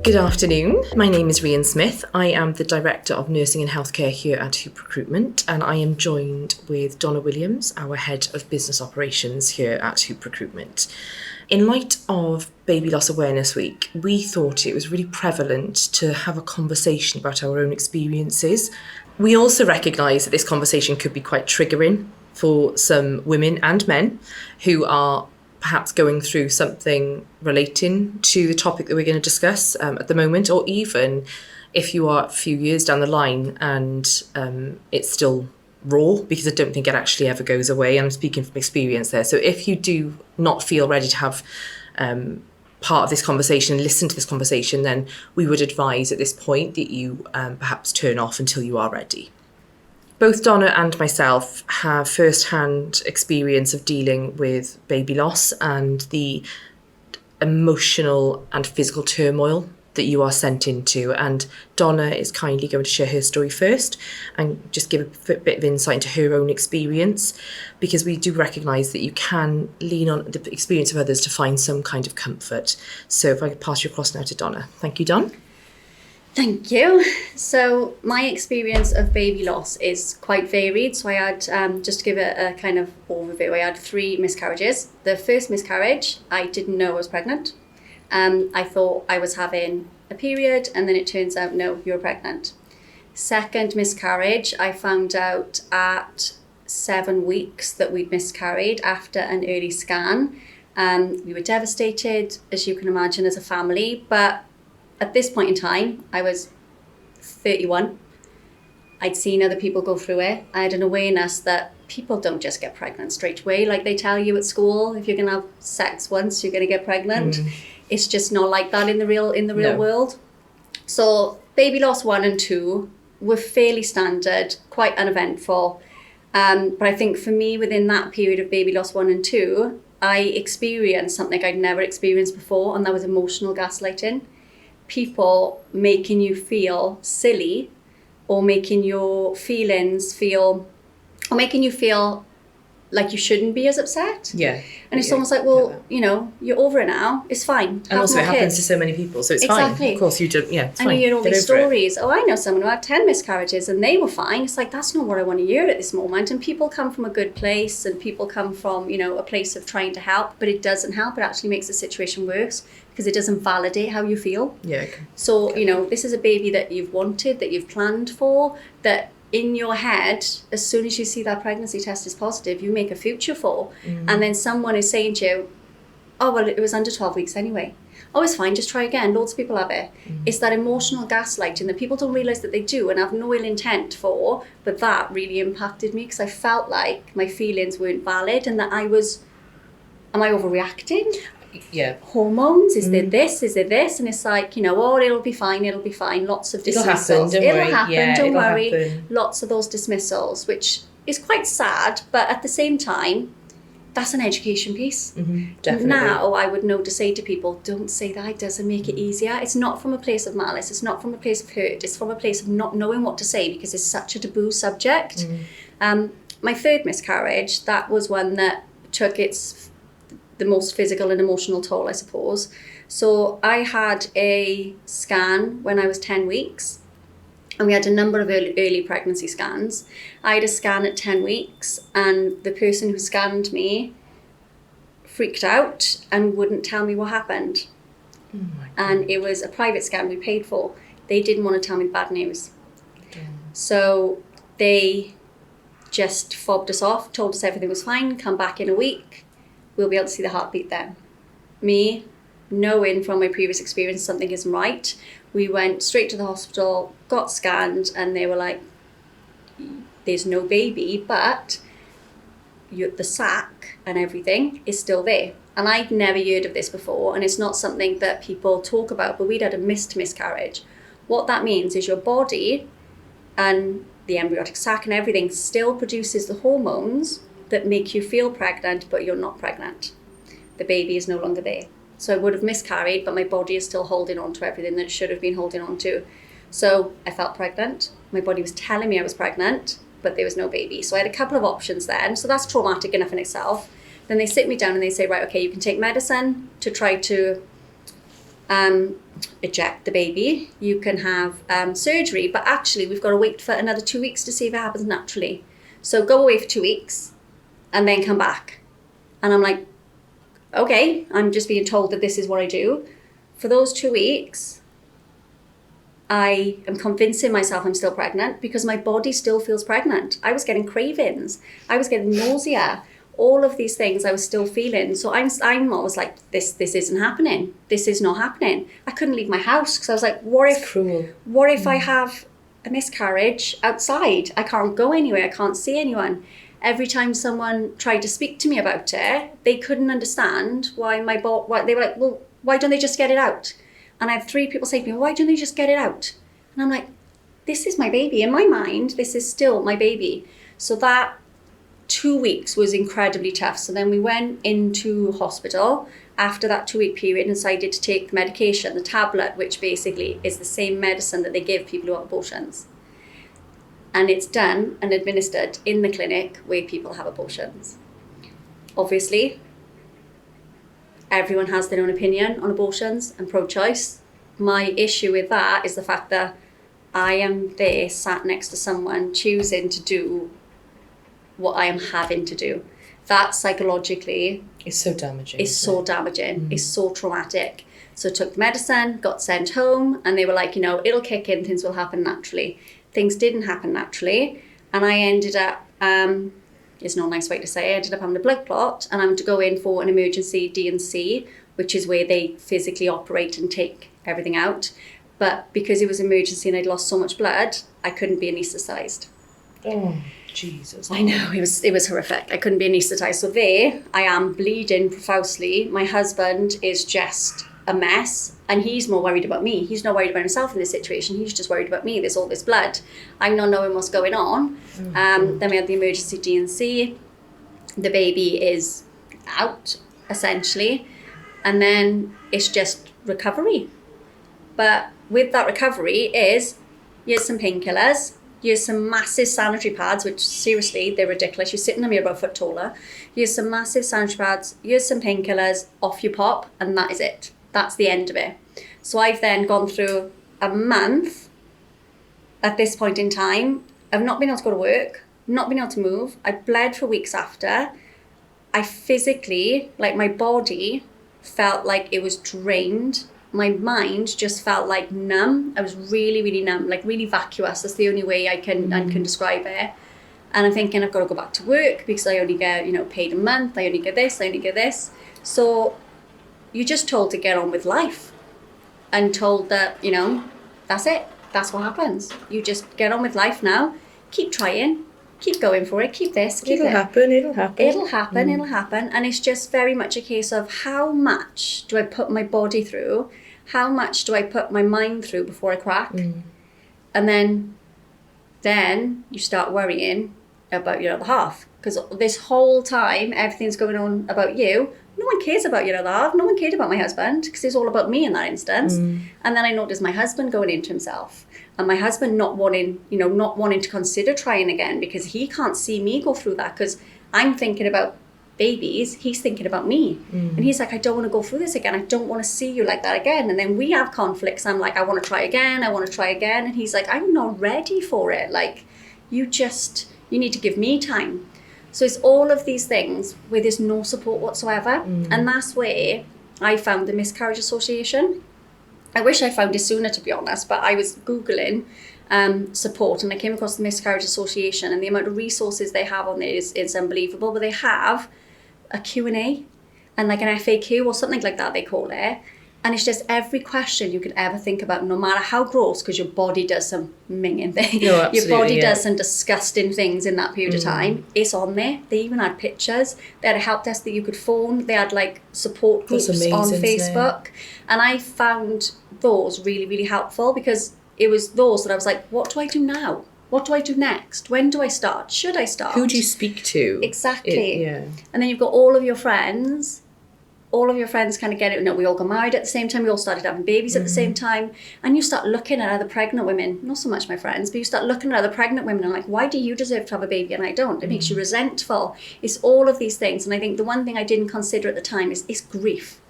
Good afternoon. My name is Rhian Smith. I am the Director of Nursing and Healthcare here at Recruitment, and I am joined with Donna Williams, our Head of Business Operations here at Recruitment. In light of Baby Loss Awareness Week, we thought it was really prevalent to have a conversation about our own experiences. We also recognise that this conversation could be quite triggering for some women and men who are perhaps going through something relating to the topic that we're going to discuss at the moment, or even if you are a few years down the line and it's still raw, because I don't think it actually ever goes away. I'm speaking from experience there. So if you do not feel ready to have part of this conversation and listen to this conversation, then we would advise at this point that you perhaps turn off until you are ready. Both Donna and myself have first-hand experience of dealing with baby loss and the emotional and physical turmoil that you are sent into. And Donna is kindly going to share her story first and just give a bit of insight into her own experience, because we do recognise that you can lean on the experience of others to find some kind of comfort. So if I could pass you across now to Donna. Thank you, Don. Thank you. So my experience of baby loss is quite varied. So I had, just to give a kind of overview, I had 3 miscarriages. The first miscarriage, I didn't know I was pregnant. I thought I was having a period, and then it turns out, no, you're pregnant. Second miscarriage, I found out at 7 weeks that we'd miscarried after an early scan. We were devastated, as you can imagine, as a family, but at this point in time, I was 31. I'd seen other people go through it. I had an awareness that people don't just get pregnant straight away. Like they tell you at school, if you're going to have sex once, you're going to get pregnant. It's just not like that in the real world. So baby loss 1 and 2 were fairly standard, quite uneventful. But I think for me, within that period of baby loss 1 and 2, I experienced something I'd never experienced before, and that was emotional gaslighting. People making you feel silly, or making your feelings feel, or making you feel like you shouldn't be as upset. Yeah. And it's almost like, well, you know, you're over it now. It's fine. And also it happens to so many people, so it's fine. Of course, you don't, it's fine. And you hear all these stories. Oh, I know someone who had 10 miscarriages and they were fine. It's like, that's not what I want to hear at this moment. And people come from a good place, and people come from, you know, a place of trying to help, but it doesn't help. It actually makes the situation worse, because it doesn't validate how you feel. Yeah. Okay. So, you know, this is a baby that you've wanted, that you've planned for, that in your head, as soon as you see that pregnancy test is positive, you make a future for. And then someone is saying to you, oh, well, it was under 12 weeks anyway. Oh, it's fine, just try again. Loads of people have it. It's that emotional gaslighting that people don't realise that they do and have no ill intent for, but that really impacted me, because I felt like my feelings weren't valid, and that am I overreacting? Yeah. Hormones, is there this, is there this? And it's like, you know, oh, it'll be fine. Lots of dismissals. It'll happen, don't worry. Lots of those dismissals, which is quite sad, but at the same time, that's an education piece. Definitely. Now I would know to say to people, don't say that, it doesn't make it easier. It's not from a place of malice, it's not from a place of hurt, it's from a place of not knowing what to say, because it's such a taboo subject. My third miscarriage, that was one that took the most physical and emotional toll, I suppose. So I had a scan when I was 10 weeks, and we had a number of early pregnancy scans. I had a scan at 10 weeks, and the person who scanned me freaked out and wouldn't tell me what happened. Oh my God. And it was a private scan we paid for. They didn't want to tell me the bad news. So they just fobbed us off, told us everything was fine, come back in a week. We'll be able to see the heartbeat then. Me, knowing from my previous experience something isn't right, we went straight to the hospital, got scanned, and they were like, there's no baby, but the sac and everything is still there. And I'd never heard of this before, and it's not something that people talk about, but we'd had a missed miscarriage. What that means is your body and the embryonic sac and everything still produces the hormones that make you feel pregnant, but you're not pregnant. The baby is no longer there. So I would have miscarried, but my body is still holding on to everything that it should have been holding on to. So I felt pregnant. My body was telling me I was pregnant, but there was no baby. So I had a couple of options then. So that's traumatic enough in itself. Then they sit me down and they say, right, okay, you can take medicine to try to eject the baby, you can have surgery, but actually we've got to wait for another 2 weeks to see if it happens naturally. So go away for 2 weeks and then come back. And I'm like, okay, I'm just being told that this is what I do. For those 2 weeks, I am convincing myself I'm still pregnant because my body still feels pregnant. I was getting cravings. I was getting nausea. All of these things I was still feeling. So I'm always like, this isn't happening. This is not happening. I couldn't leave my house because I was like, what if I have a miscarriage outside? I can't go anywhere. I can't see anyone. Every time someone tried to speak to me about it, they couldn't understand why they were like, well, why don't they just get it out? And I had 3 people say to me, why don't they just get it out? And I'm like, this is my baby. In my mind, this is still my baby. So that 2 weeks was incredibly tough. So then we went into hospital after that 2-week period and decided to take the medication, the tablet, which basically is the same medicine that they give people who have abortions. And it's done and administered in the clinic where people have abortions. Obviously, everyone has their own opinion on abortions and pro-choice. My issue with that is the fact that I am there sat next to someone choosing to do what I am having to do. That psychologically It's so damaging. It's so damaging. It's so traumatic. So I took the medicine, got sent home, and they were like, it'll kick in, things will happen naturally. Things didn't happen naturally. And I ended up, it's not a nice way to say it, I ended up having a blood clot and I had to go in for an emergency D&C, which is where they physically operate and take everything out. But because it was emergency and I'd lost so much blood, I couldn't be anaesthetised. Oh, Jesus. I know, it was horrific. I couldn't be anaesthetised. So there, I am bleeding profusely. My husband is just a mess and he's more worried about me. He's not worried about himself in this situation. He's just worried about me. There's all this blood. I'm not knowing what's going on. Then we had the emergency D&C. The baby is out, essentially. And then it's just recovery. But with that recovery is, here's some painkillers, here's some massive sanitary pads, which seriously, they're ridiculous. You're sitting on me about a foot taller. Here's some massive sanitary pads, here's some painkillers, off you pop, and that is it. That's the end of it. So I've then gone through a month at this point in time of not being able to go to work, not being able to move. I bled for weeks after. I physically, like my body felt like it was drained. My mind just felt like numb. I was really, really numb, like really vacuous. That's the only way I can describe it. And I'm thinking I've got to go back to work because I only get, paid a month. I only get this, I only get this. So you're just told to get on with life and told that, that's it. That's what happens. You just get on with life now. Keep trying. Keep going for it. Keep this. Keep It'll happen. It'll happen. And it's just very much a case of how much do I put my body through? How much do I put my mind through before I crack? And then you start worrying about your other half. Because this whole time, everything's going on about you. No one cares about your other half. No one cared about my husband because it's all about me in that instance. And then I noticed my husband going into himself and my husband not wanting to consider trying again because he can't see me go through that because I'm thinking about babies. He's thinking about me. And he's like, I don't want to go through this again. I don't want to see you like that again. And then we have conflicts. I'm like, I want to try again. And he's like, I'm not ready for it. Like, you need to give me time. So it's all of these things where there's no support whatsoever. And that's where I found the Miscarriage Association. I wish I found it sooner, to be honest, but I was Googling support and I came across the Miscarriage Association and the amount of resources they have on there is unbelievable. But they have a Q&A and like an FAQ or something like that, they call it. And it's just every question you could ever think about, no matter how gross, because your body does some minging thing. No, your body does some disgusting things in that period of time. It's on there. They even had pictures. They had a help desk that you could phone. They had like support groups on Facebook. And I found those really, really helpful because it was those that I was like, what do I do now? What do I do next? When do I start? Should I start? Who do you speak to? Exactly. And then you've got all of your friends kind of get it. No, we all got married at the same time. We all started having babies at the same time. And you start looking at other pregnant women, not so much my friends, but you start looking at other pregnant women and like, why do you deserve to have a baby and I don't? It makes you resentful. It's all of these things. And I think the one thing I didn't consider at the time is grief.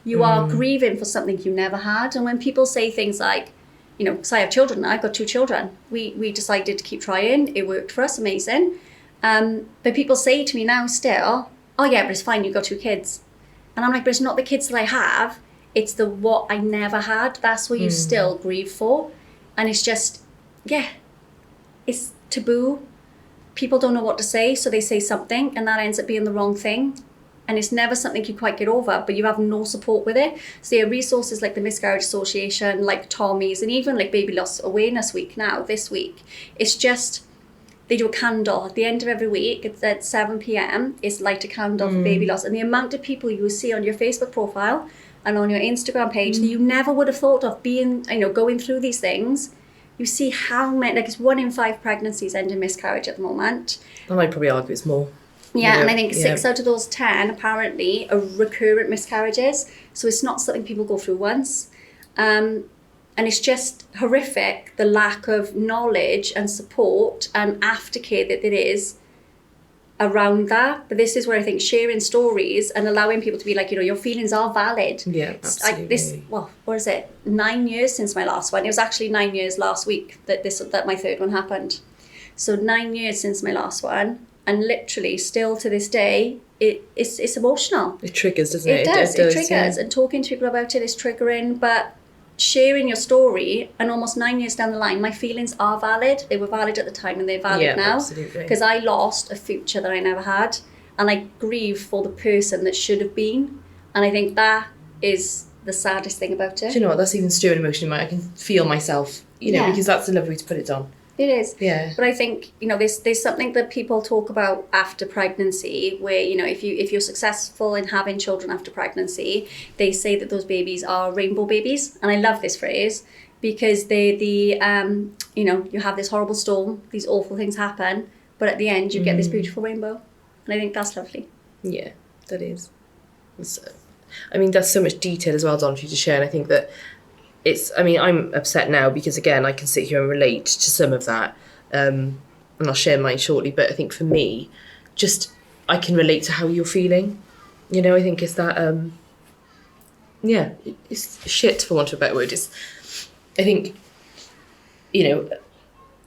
You are grieving for something you never had. And when people say things like, you know, because I have children, I've got 2 children. We decided to keep trying. It worked for us, amazing. But people say to me now still, oh yeah, but it's fine, you've got 2 kids. And I'm like, but it's not the kids that I have. It's the what I never had. That's what you still grieve for. And it's just, yeah, it's taboo. People don't know what to say, so they say something, and that ends up being the wrong thing. And it's never something you quite get over, but you have no support with it. So there are resources like the Miscarriage Association, like Tommy's, and even like Baby Loss Awareness Week now, this week. It's just, they do a candle at the end of every week. It's at 7 p.m. It's light a candle for baby loss. And the amount of people you will see on your Facebook profile and on your Instagram page that you never would have thought of being, you know, going through these things. You see how many, like it's 1 in 5 pregnancies end in miscarriage at the moment. And I'd probably argue it's more. Yeah, and I think 6 out of those 10 apparently are recurrent miscarriages. So it's not something people go through once. And it's just horrific, the lack of knowledge and support and aftercare that there is around that. But this is where I think sharing stories and allowing people to be like, you know, your feelings are valid. Yeah, absolutely. What is it? 9 years since my last one. It was actually 9 years last week that my 3rd one happened. So 9 years since my last one. And literally, still to this day, it's emotional. It triggers, doesn't it? It does. It triggers. Yeah. And talking to people about it is triggering. But sharing your story, and almost 9 years down the line, my feelings are valid. They were valid at the time, and they're valid now. Absolutely. Because I lost a future that I never had, and I grieve for the person that should have been. And I think that is the saddest thing about it. Do you know what? That's even stirring emotion in my. I can feel myself. You know, because that's a lovely way to put it on. It is. Yeah. But I think, you know, there's something that people talk about after pregnancy where, you know, if you're successful in having children after pregnancy, they say that those babies are rainbow babies. And I love this phrase because you know, you have this horrible storm, these awful things happen, but at the end you get this beautiful rainbow. And I think that's lovely. Yeah, that is. I mean, there's so much detail as well, Donna, for you to share. And I think that I'm upset now because, again, I can sit here and relate to some of that. And I'll share mine shortly. But I think for me, just I can relate to how you're feeling. You know, I think it's that, it's shit, for want of a better word. I think, you know,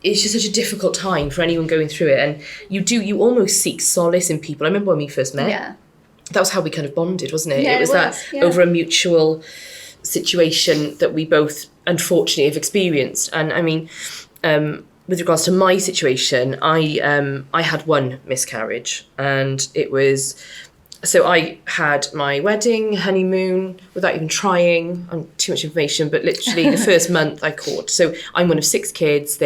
it's just such a difficult time for anyone going through it. And you almost seek solace in people. I remember when we first met. Yeah. That was how we kind of bonded, wasn't it? Yeah, it was that over a mutual situation that we both unfortunately have experienced. And I mean, with regards to my situation, I had 1 miscarriage, and it was, so I had my wedding, honeymoon, without even trying, too much information, but literally the first month I caught. So I'm one of 6 kids.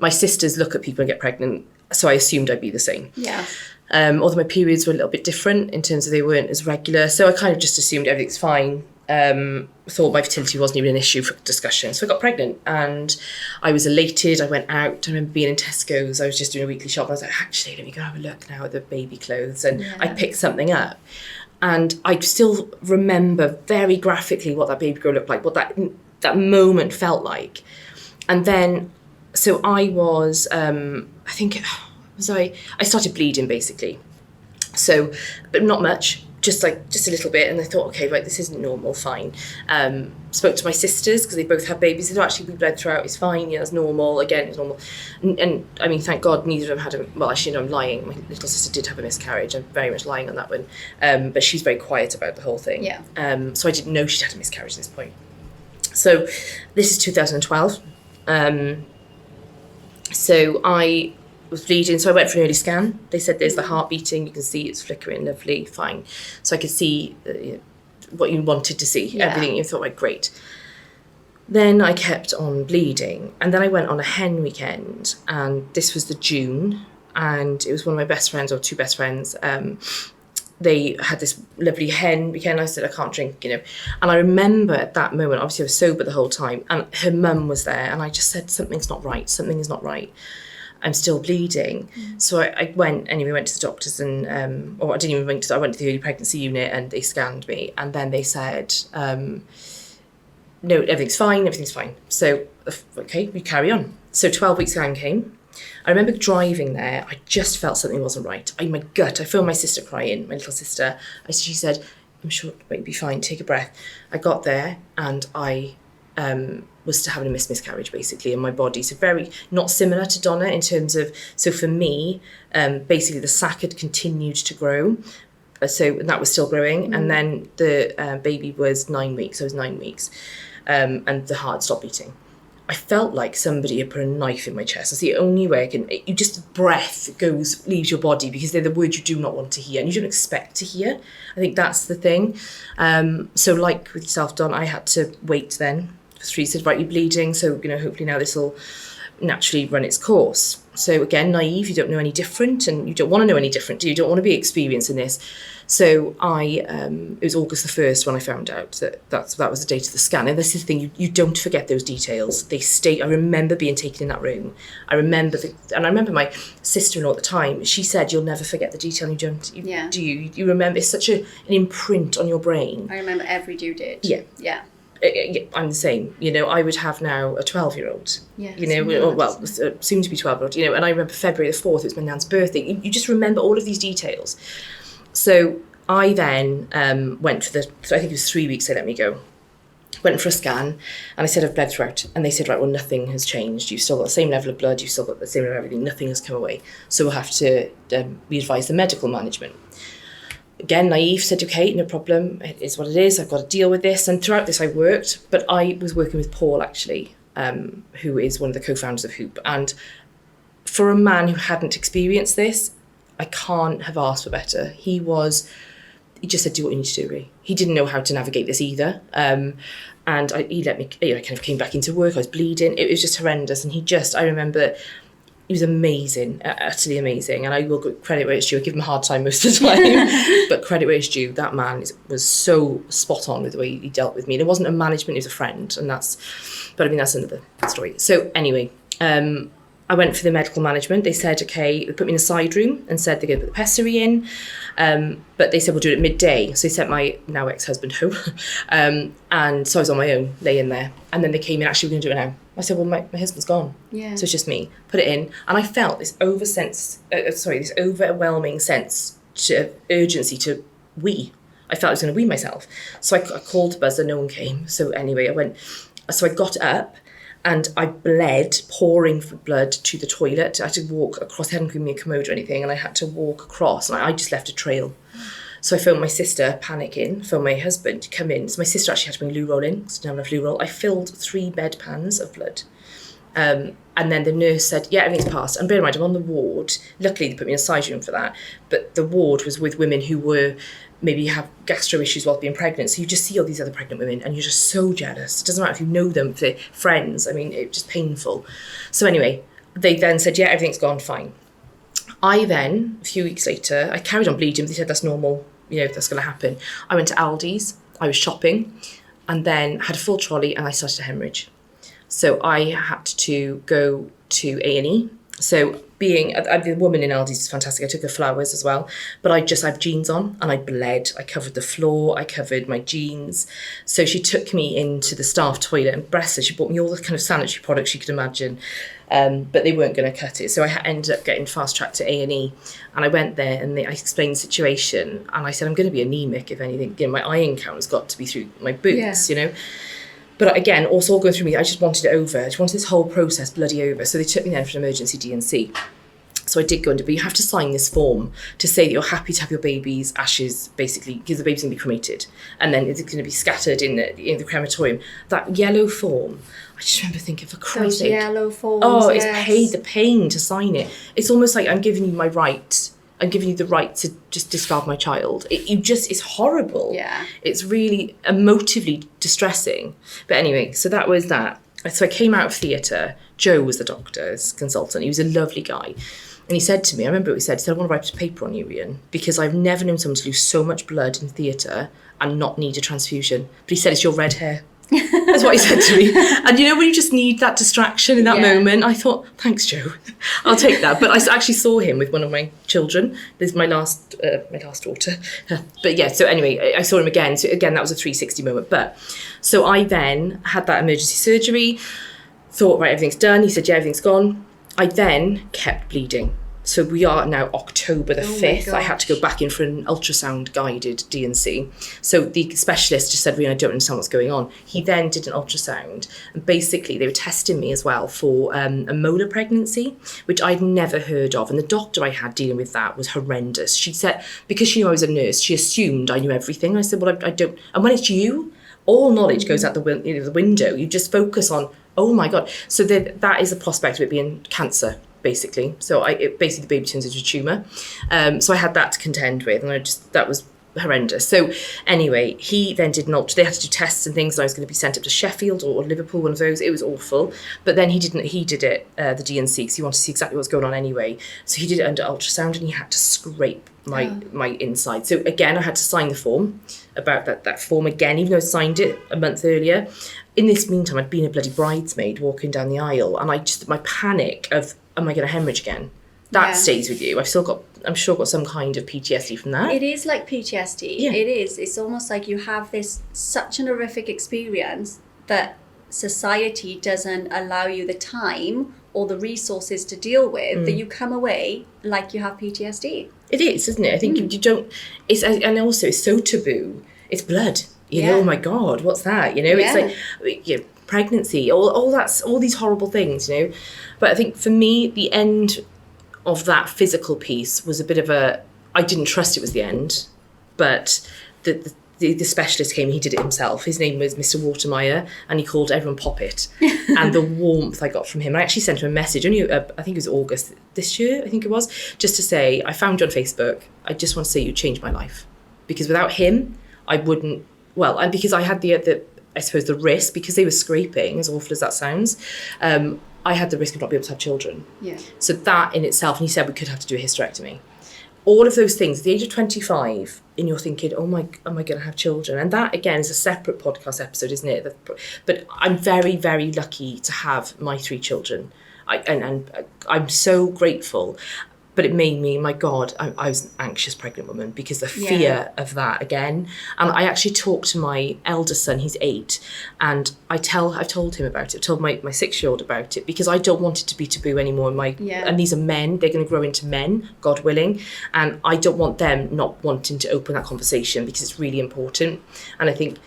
My sisters look at people and get pregnant, so I assumed I'd be the same. Yeah. Although my periods were a little bit different in terms of they weren't as regular, so I kind of just assumed everything's fine. Thought my fertility wasn't even an issue for discussion. So I got pregnant and I was elated. I went out. I remember being in Tesco's. I was just doing a weekly shop. I was like, actually, let me go have a look now at the baby clothes. And I picked something up. And I still remember very graphically what that baby girl looked like, what that moment felt like. And then, so I was, I started bleeding basically. So, but not much. Just a little bit, and I thought, okay, right, this isn't normal, fine. Spoke to my sisters because they both had babies. They said, actually, we bled throughout, it's fine, yeah, it's normal. Again, it's normal. And I mean, thank God, neither of them had well, actually, no, I'm lying. My little sister did have a miscarriage. I'm very much lying on that one. But she's very quiet about the whole thing. Yeah. So I didn't know she'd had a miscarriage at this point. So this is 2012. So I was bleeding, so I went for an early scan. They said there's the heart beating, you can see it's flickering, lovely, fine. So I could see what you wanted to see, everything. You thought, right, great. Then I kept on bleeding, and then I went on a hen weekend, and this was the June, and it was one of my best friends, or 2 best friends. They had this lovely hen weekend. I said, I can't drink, you know. And I remember at that moment, obviously I was sober the whole time, and her mum was there, and I just said, something's not right, something is not right. I'm still bleeding. So I went to the doctors and, or I didn't even went to, I went to the early pregnancy unit and they scanned me, and then they said, no, everything's fine. So, okay, we carry on. So 12-week scan came. I remember driving there, I just felt something wasn't right. My gut, I filmed my sister crying, my little sister. She said, I'm sure it might be fine, take a breath. I got there and I was having a miscarriage basically in my body. So very not similar to Donna in terms of, so for me, basically the sac had continued to grow. So that was still growing. And then the baby was 9 weeks. I was 9 weeks. And the heart stopped beating. I felt like somebody had put a knife in my chest. That's the only way I can, you just, breath leaves your body because they're the words you do not want to hear and you don't expect to hear. I think that's the thing. So like with yourself, Don, I had to wait then. He said, right, you're bleeding. So, hopefully now this will naturally run its course. So again, naive, you don't know any different and you don't want to know any different, do you? You don't want to be experiencing this. So it was August the 1st when I found out that was the date of the scan. And this is the thing, you don't forget those details. They stay. I remember being taken in that room. I remember my sister-in-law at the time, she said, you'll never forget the detail. You don't, do you? You remember, it's such an imprint on your brain. I remember every due date. Yeah. Yeah. I'm the same, I would have now a 12-year-old, soon to be 12-year-old, and I remember February the 4th, it was my nan's birthday. You just remember all of these details. So I then went for I think it was 3 weeks they let me go. Went for a scan and I said I've bled throughout. And they said, right, well, nothing has changed. You've still got the same level of blood. You've still got the same level of everything. Nothing has come away. So we'll have to, we advise the medical management. Again, naive, said, okay, no problem. It is what it is. I've got to deal with this. And throughout this, I worked. But I was working with Paul, actually, who is one of the co-founders of Hoop. And for a man who hadn't experienced this, I can't have asked for better. He just said, do what you need to do, really. He didn't know how to navigate this either. And he let me, I kind of came back into work. I was bleeding. It was just horrendous. And I remember he was amazing, utterly amazing. And I will give credit where it's due. I give him a hard time most of the time, but credit where it's due. That man was so spot on with the way he dealt with me. And it wasn't a management, it was a friend. But that's another story. So anyway, I went for the medical management. They said, okay, they put me in a side room and said they're going to put the pessary in. But they said, we'll do it at midday. So they sent my now ex-husband home. And so I was on my own, laying there. And then they came in, actually, we're going to do it now. I said, well, my husband's gone. Yeah. So it's just me. Put it in. And I felt this this overwhelming sense of urgency to wee. I felt I was going to wee myself. So I called the buzzer, no one came. So anyway, I got up and I bled, pouring blood to the toilet. I had to walk across, they hadn't given me a commode or anything, and I had to walk across, and I just left a trail. So I phoned my sister, panicking, phoned my husband to come in. So my sister actually had to bring loo roll in, because I didn't have enough loo roll. I filled 3 bedpans of blood. And then the nurse said, yeah, everything's passed. And bear in mind, I'm on the ward. Luckily, they put me in a side room for that. But the ward was with women who were maybe have gastro issues while being pregnant. So you just see all these other pregnant women and you're just so jealous. It doesn't matter if you know them, if they're friends. I mean, it's just painful. So anyway, they then said, yeah, everything's gone fine. I then, a few weeks later, I carried on bleeding. They said, that's normal, that's going to happen. I went to Aldi's, I was shopping, and then had a full trolley and I started to hemorrhage. So I had to go to A&E. So the woman in Aldi's is fantastic. I took her flowers as well. But I had jeans on and I bled. I covered the floor. I covered my jeans. So she took me into the staff toilet and bless her, she bought me all the kind of sanitary products you could imagine. But they weren't going to cut it. So I ended up getting fast-tracked to A&E. And I went there and I explained the situation. And I said, I'm going to be anemic, if anything. My iron count has got to be through my boots, But again, also all going through me, I just wanted it over. I just wanted this whole process bloody over. So they took me then for an emergency D&C. So I did go under, but you have to sign this form to say that you're happy to have your baby's ashes, basically, because the baby's going to be cremated. And then it's going to be scattered in the crematorium. That yellow form, I just remember thinking, for Christ's sake. Yellow forms, oh, yes. It's the pain to sign it. It's almost like I'm giving you my right. I'm giving you the right to just discard my child. It's horrible. Yeah. It's really emotively distressing. But anyway, so that was that. So I came out of theatre. Joe was the doctor's consultant. He was a lovely guy. And he said to me, I remember what he said, I want to write a paper on you, Rhian, because I've never known someone to lose so much blood in theatre and not need a transfusion. But he said, it's your red hair. That's what he said to me. And when you just need that distraction in that moment, I thought, thanks, Joe. I'll take that. But I actually saw him with one of my children. This is my last daughter. But yeah, so anyway, I saw him again. So again, that was a 360 moment. But so I then had that emergency surgery, thought, right, everything's done. He said, yeah, everything's gone. I then kept bleeding. So we are now October the 5th. I had to go gosh. back in for an ultrasound guided D&C. So the specialist just said, Rhian, I don't understand what's going on. He then did an ultrasound, and basically they were testing me as well for a molar pregnancy, which I'd never heard of. And the doctor I had dealing with that was horrendous. She said, because she knew I was a nurse, she assumed I knew everything. I said, well, I don't. And when it's you, all knowledge goes out the window. You just focus on, oh my God. So that is a prospect of it being cancer, basically. So basically the baby turns into a tumour. So I had that to contend with, and that was horrendous. So anyway, he then did they had to do tests and things, and I was going to be sent up to Sheffield or Liverpool, one of those. It was awful. But then he did it, the D&C, because he wanted to see exactly what's going on anyway. So he did it under ultrasound, and he had to scrape my inside. So again, I had to sign the form about that form again, even though I signed it a month earlier. In this meantime, I'd been a bloody bridesmaid walking down the aisle, and my panic of, am I going to hemorrhage again? That stays with you. I'm sure got some kind of PTSD from that. It is like PTSD. Yeah. It is. It's almost like you have such an horrific experience that society doesn't allow you the time or the resources to deal with, that you come away like you have PTSD. It is, isn't it? I think you don't. And also it's so taboo. It's blood. You know. Oh my God, what's that? You know. It's like pregnancy. All these horrible things. You know. But I think for me, the end of that physical piece was a bit of I didn't trust it was the end, but the specialist came, he did it himself. His name was Mr. Watermeyer, and he called everyone Poppet. And the warmth I got from him, I actually sent him a message, only I think it was August this year, I think it was, just to say, I found you on Facebook. I just want to say you changed my life. Because without him, I wouldn't, and because I had the I suppose the risk, because they were scraping, as awful as that sounds, I had the risk of not being able to have children. Yeah. So that in itself, and he said we could have to do a hysterectomy. All of those things, at the age of 25, and you're thinking, am I going to have children? And that, again, is a separate podcast episode, isn't it? But I'm very, very lucky to have my 3 children. And I'm so grateful. But it made me, my God, I was an anxious pregnant woman, because the fear of that again. And I actually talked to my eldest son, he's 8, and I've told him about it. I told my 6-year-old about it, because I don't want it to be taboo anymore. And these are men, they're going to grow into men, God willing. And I don't want them not wanting to open that conversation, because it's really important. And I think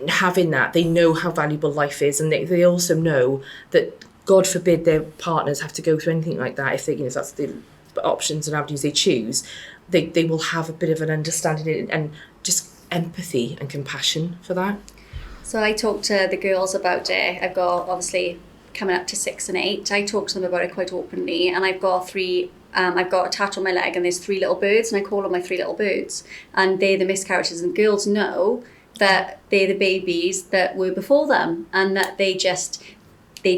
having that, they know how valuable life is, and they also know that, God forbid, their partners have to go through anything like that. If if that's the options and avenues they choose, they will have a bit of an understanding and just empathy and compassion for that. So I talked to the girls about it. I've got, obviously, coming up to 6 and 8. I talk to them about it quite openly, and I've got 3. I've got a tattoo on my leg, and there's 3 little birds, and I call them my 3 little birds, and they're the miscarriages. And girls know that they're the babies that were before them, and that they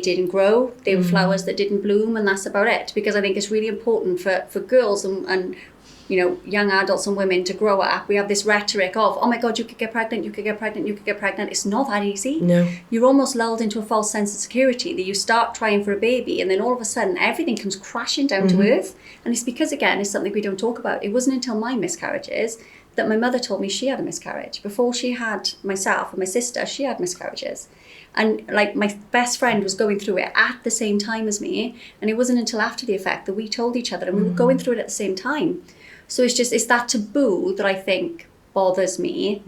didn't grow, they were flowers that didn't bloom, and that's about it. Because I think it's really important for girls and young adults and women to grow up. We have this rhetoric of, oh my God, you could get pregnant, you could get pregnant, you could get pregnant. It's not that easy. No. You're almost lulled into a false sense of security, that you start trying for a baby, and then all of a sudden everything comes crashing down to earth. And it's because, again, it's something we don't talk about. It wasn't until my miscarriages that my mother told me she had a miscarriage. Before she had myself and my sister, she had miscarriages. And like, my best friend was going through it at the same time as me. And it wasn't until after the effect that we told each other, and we were going through it at the same time. So it's that taboo that I think bothers me,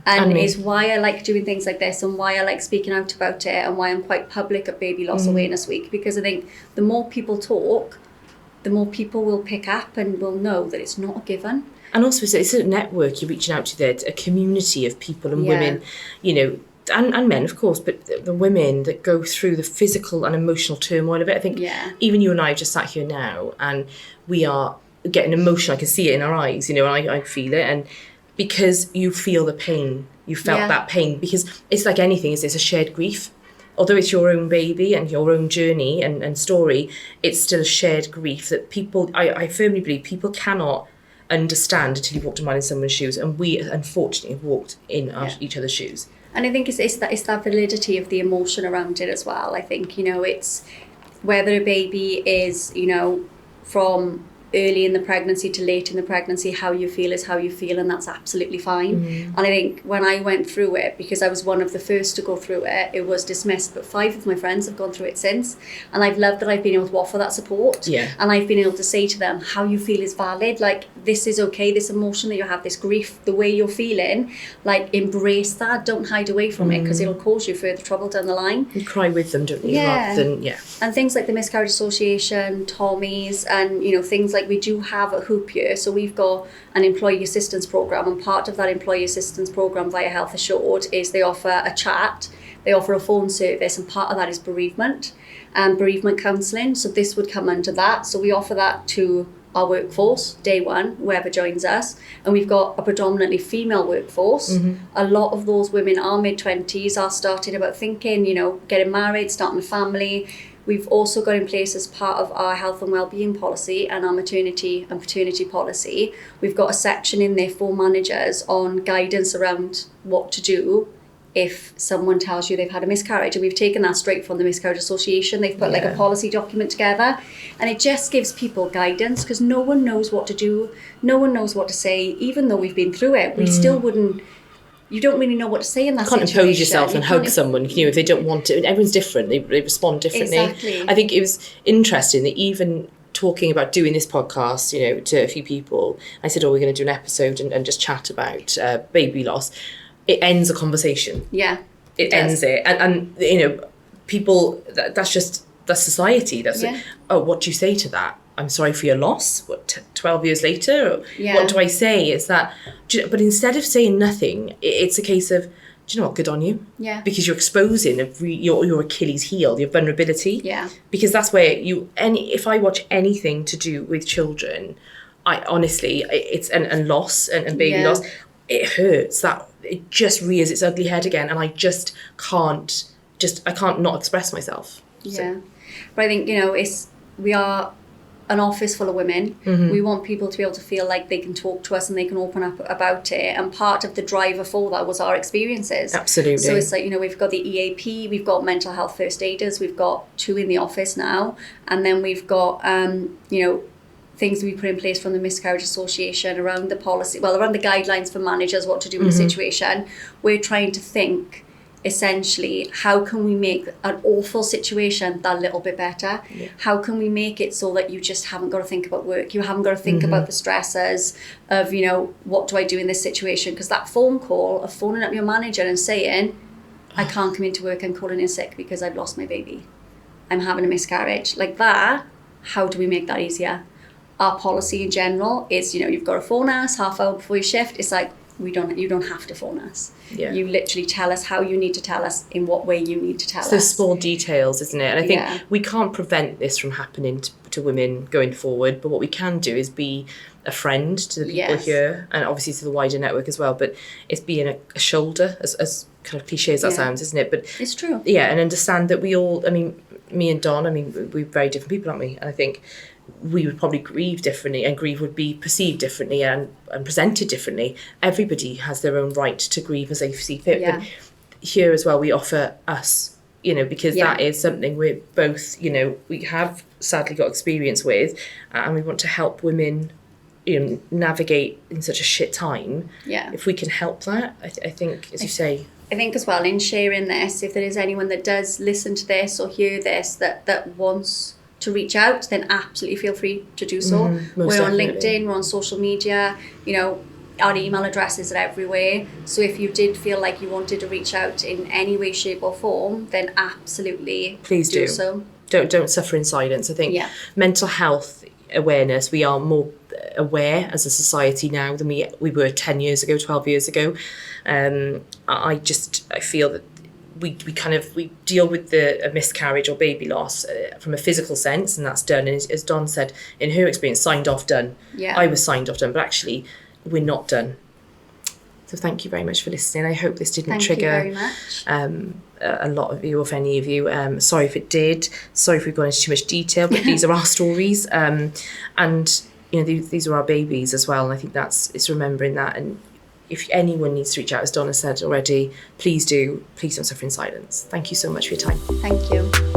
and is why I like doing things like this, and why I like speaking out about it, and why I'm quite public at Baby Loss Awareness Week, because I think the more people talk, the more people will pick up and will know that it's not a given. And also it's a network you're reaching out to there, a community of people and women, and men, of course, but the women that go through the physical and emotional turmoil of it. I think even you and I have just sat here now, and we are getting emotional. I can see it in our eyes, and I feel it. And because you feel the pain, you felt that pain, because it's like anything, it's a shared grief. Although it's your own baby and your own journey and story, it's still a shared grief that people, I firmly believe, people cannot understand until you've walked a mile in someone's shoes. And we, unfortunately, have walked in each other's shoes. And I think it's that validity of the emotion around it as well. I think, it's whether a baby is, from early in the pregnancy to late in the pregnancy, how you feel is how you feel, and that's absolutely fine. And I think when I went through it, because I was one of the first to go through it, it was dismissed, but 5 of my friends have gone through it since, and I've loved that I've been able to offer that support. And I've been able to say to them, how you feel is valid, like this is okay, this emotion that you have, this grief, the way you're feeling, like embrace that, don't hide away from it, because it'll cause you further trouble down the line. You cry with them, don't you? Rather than, and things like the Miscarriage Association, Tommy's, and you know, things like we do have a hoop year, so we've got an employee assistance program, and part of that employee assistance program via Health Assured is they offer a chat, they offer a phone service, and part of that is bereavement and bereavement counselling. So this would come under that. So we offer that to our workforce day one, whoever joins us, and we've got a predominantly female workforce. A lot of those women are mid-20s, are starting about thinking, you know, getting married, starting a family. We've also got in place, as part of our health and wellbeing policy and our maternity and paternity policy, we've got a section in there for managers on guidance around what to do if someone tells you they've had a miscarriage. And we've taken that straight from the Miscarriage Association. They've put like a policy document together, and it just gives people guidance, because no one knows what to do, no one knows what to say. Even though we've been through it, we still wouldn't, you don't really know what to say in that situation. You can't impose yourself and hug someone, you know, if they don't want it. Everyone's different, they respond differently. Exactly. I think it was interesting that even talking about doing this podcast, you know, to a few people, I said, we're going to do an episode and just chat about baby loss. It ends a conversation. It ends it. And you know, people, that's society. That's what do you say to that? I'm sorry for your loss. What, 12 years later? What do I say? It's that, but instead of saying nothing, it's a case of, do you know what, good on you. Because you're exposing your Achilles heel, your vulnerability. Because that's where if I watch anything to do with children, I honestly, it's, and loss and baby loss, it hurts. That it just rears its ugly head again, and I just can't not express myself. So. But I think, you know, we are an office full of women. We want people to be able to feel like they can talk to us and they can open up about it, and part of the driver for that was our experiences. Absolutely. So it's like, you know, we've got the EAP, we've got mental health first aiders, we've got 2 in the office now, and then we've got you know, things we put in place from the Miscarriage Association around the policy, around the guidelines for managers, what to do in a situation. We're trying to think, essentially, how can we make an awful situation that little bit better? How can we make it so that you just haven't got to think about work, you haven't got to think about the stresses of, you know, what do I do in this situation? Because that phone call of phoning up your manager and saying, I can't come into work, I'm calling in sick because I've lost my baby, I'm having a miscarriage, like that, how do we make that easier? Our policy in general is, you know, you've got to phone us half hour before your shift. It's like, you don't have to phone us. You literally tell us how you need to tell us, in what way you need to tell us. Those small details, isn't it? And I think we can't prevent this from happening to women going forward, but what we can do is be a friend to the people here, and obviously to the wider network as well, but it's being a shoulder, as kind of cliche as that sounds, isn't it? But it's true. And understand that we all, I mean, me and Don, I mean, we're very different people, aren't we? And I think we would probably grieve differently, and grief would be perceived differently and presented differently. Everybody has their own right to grieve as they see fit. But here as well, we offer us, you know, because that is something we're both, you know, we have sadly got experience with, and we want to help women, you know, navigate in such a shit time. If we can help that, I think, as you say. I think as well, in sharing this, if there is anyone that does listen to this or hear this that wants to reach out, then absolutely feel free to do so. We're on LinkedIn, we're on social media, you know, our email addresses are everywhere. So if you did feel like you wanted to reach out in any way, shape or form, then absolutely please do so. Don't suffer in silence. I think mental health awareness, we are more aware as a society now than we were 10 years ago, 12 years ago. I feel that we deal with a miscarriage or baby loss from a physical sense, and that's done. And as Don said, in her experience, signed off, done. I was signed off, done, but actually we're not done. So thank you very much for listening. I hope this didn't trigger a lot of you, or if any of you. Sorry if it did. Sorry if we've gone into too much detail, but these are our stories. And you know, these are our babies as well. And I think it's remembering that. And if anyone needs to reach out, as Donna said already, please do. Please don't suffer in silence. Thank you so much for your time. Thank you.